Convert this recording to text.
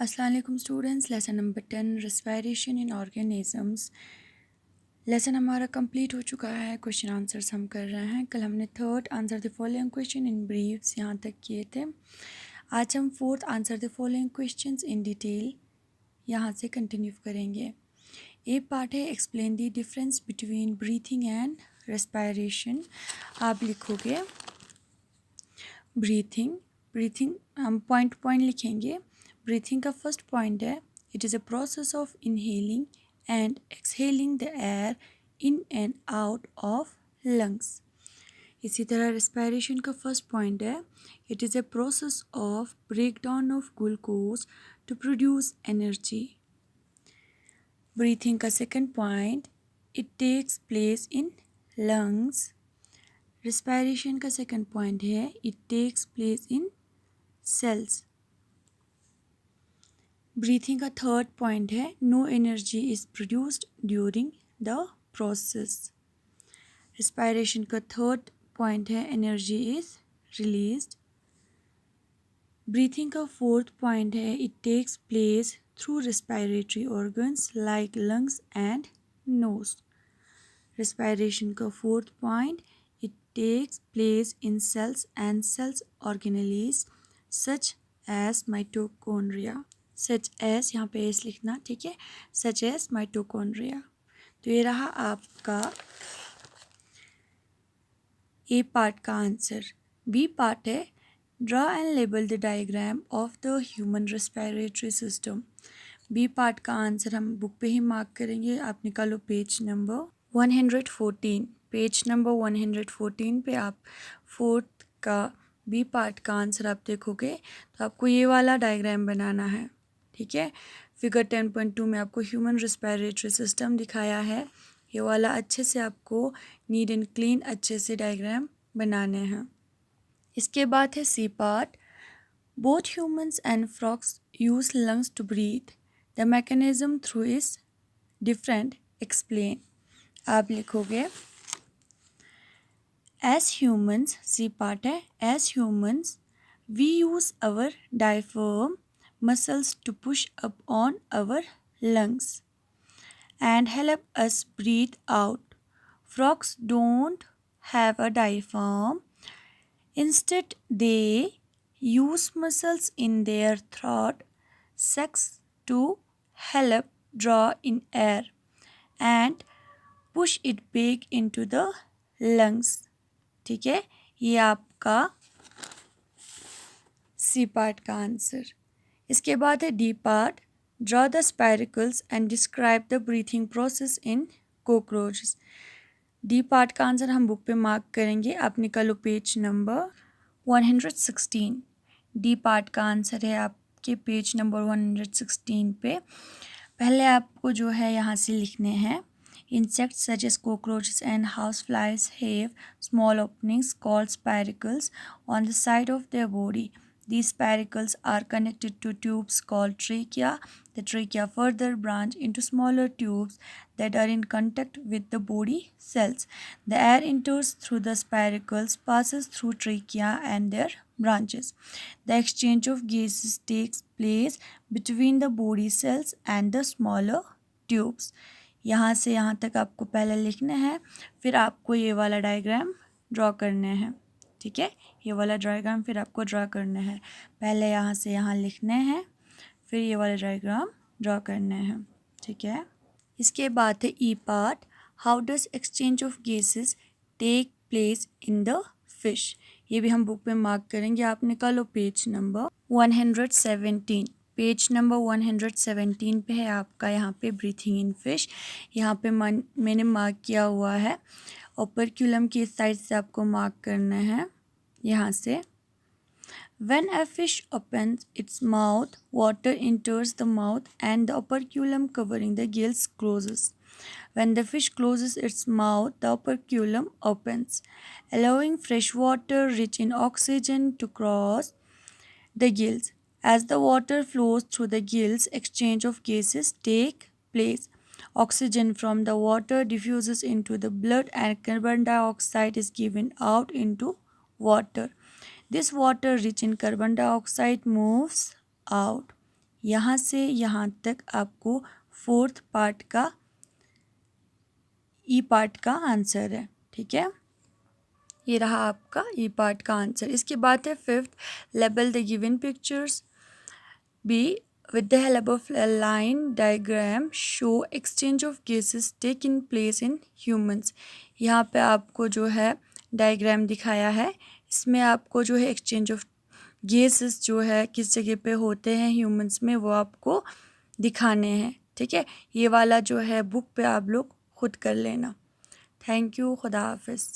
अस्सलाम वालेकुम students. Lesson number 10 respiration in organisms. Lesson हमारा कंप्लीट हो चुका है। क्वेश्चन आंसर्स हम कर रहे हैं। कल हमने third answer the following question in briefs यहाँ तक किए थे। आज हम fourth answer the following questions in detail यहाँ से कंटिन्यू करेंगे। ए पार्ट है explain the difference between breathing and respiration. आप लिखोगे ब्रीथिंग। ब्रीथिंग हम पॉइंट पॉइंट लिखेंगे। ब्रीथिंग का फर्स्ट पॉइंट है it is a process of inhaling and exhaling the air in and out of lungs. इसी तरह रेस्पिरेशन का फर्स्ट पॉइंट है it is a process of break down of glucose to produce energy. Breathing का second point it takes place in lungs. Respiration का second point है it takes place in cells. Breathing का third point है no energy is produced during the process. Respiration का third point है energy is released. Breathing का fourth point है it takes place through respiratory organs like lungs and nose. Respiration का fourth point it takes place in cells and cells organelles such as mitochondria. Such as यहाँ पे S लिखना, ठीक है, such as mitochondria. तो ये रहा आपका ए पार्ट का आंसर। बी पार्ट है draw and label the diagram of the human respiratory system. B part का आंसर हम बुक पे ही मार्क करेंगे। आप निकालो पेज नंबर 114। पेज नंबर 114 पे आप फोर्थ का बी पार्ट का आंसर आप देखोगे तो आपको ये वाला डायग्राम बनाना है, ठीक है। फिगर 10.2 में आपको ह्यूमन रेस्पिरेटरी सिस्टम दिखाया है। ये वाला अच्छे से आपको नीट एंड क्लीन अच्छे से डायग्राम बनाने हैं। इसके बाद है C part both humans and frogs use lungs to breathe the mechanism through is different explain. आप लिखोगे एज ह्यूमंस, सी पार्ट है as humans we use our diaphragm muscles to push up on our lungs and help us breathe out. Frogs don't have a diaphragm. Instead, they use muscles in their throat sacs to help draw in air and push it back into the lungs. ठीक है, ये आपका C part का answer. इसके बाद है D part draw the spiracles and describe the breathing process in cockroaches. D part का answer हम बुक पे मार्क करेंगे। आप निकालो पेज नंबर 116। डी पार्ट का आंसर है आपके पेज नंबर 116 पे। पहले आपको जो है यहाँ से लिखने हैं insects such as cockroaches and houseflies have small openings called spiracles on the side of their body. These spiracles are connected to tubes called trachea. The trachea further branch into smaller tubes that are in contact with the body cells. The air enters through the spiracles, passes through trachea and their branches. The exchange of gases takes place between the body cells and the smaller tubes. यहाँ से यहाँ तक आपको पहले लिखना है, फिर आपको ये वाला डायग्राम ड्रॉ करने हैं, ठीक है। ये वाला डायग्राम फिर आपको ड्रॉ करना है। पहले यहाँ से यहाँ लिखने हैं, फिर ये वाला डायग्राम ड्रॉ करने हैं, ठीक है। इसके बाद है E part how does exchange of gases take place in the fish. ये भी हम बुक पे मार्क करेंगे। आप निकालो पेज नंबर 117। पेज नंबर 117 पे है आपका यहाँ पे ब्रीथिंग इन फिश। यहाँ पे मैंने मार्क किया हुआ है। ओपरक्यूलम की साइड से आपको मार्क करना है यहाँ से। When a fish opens its mouth, water enters the mouth and the operculum covering the gills closes. When the fish closes its mouth, the operculum opens, allowing fresh water rich in oxygen to cross the gills. As the water flows through the gills, exchange of gases take place. Oxygen from the water diffuses into the blood and carbon dioxide is given out into water. This water rich in carbon dioxide moves out. यहाँ से यहाँ तक आपको 4th part का ई part का answer है। ठीक है, ये रहा आपका ई पार्ट का आंसर। इसके बाद है 5th, label the given pictures. B, with the help of a line diagram show exchange of gases taking place in humans। यहाँ पे आपको जो है डायग्राम दिखाया है, इसमें आपको जो है एक्सचेंज ऑफ गैसेस जो है किस जगह पे होते हैं ह्यूमंस में वो आपको दिखाने हैं। ठीक है, ये वाला जो है बुक पे आप लोग खुद कर लेना। थैंक यू, खुदा हाफिज़।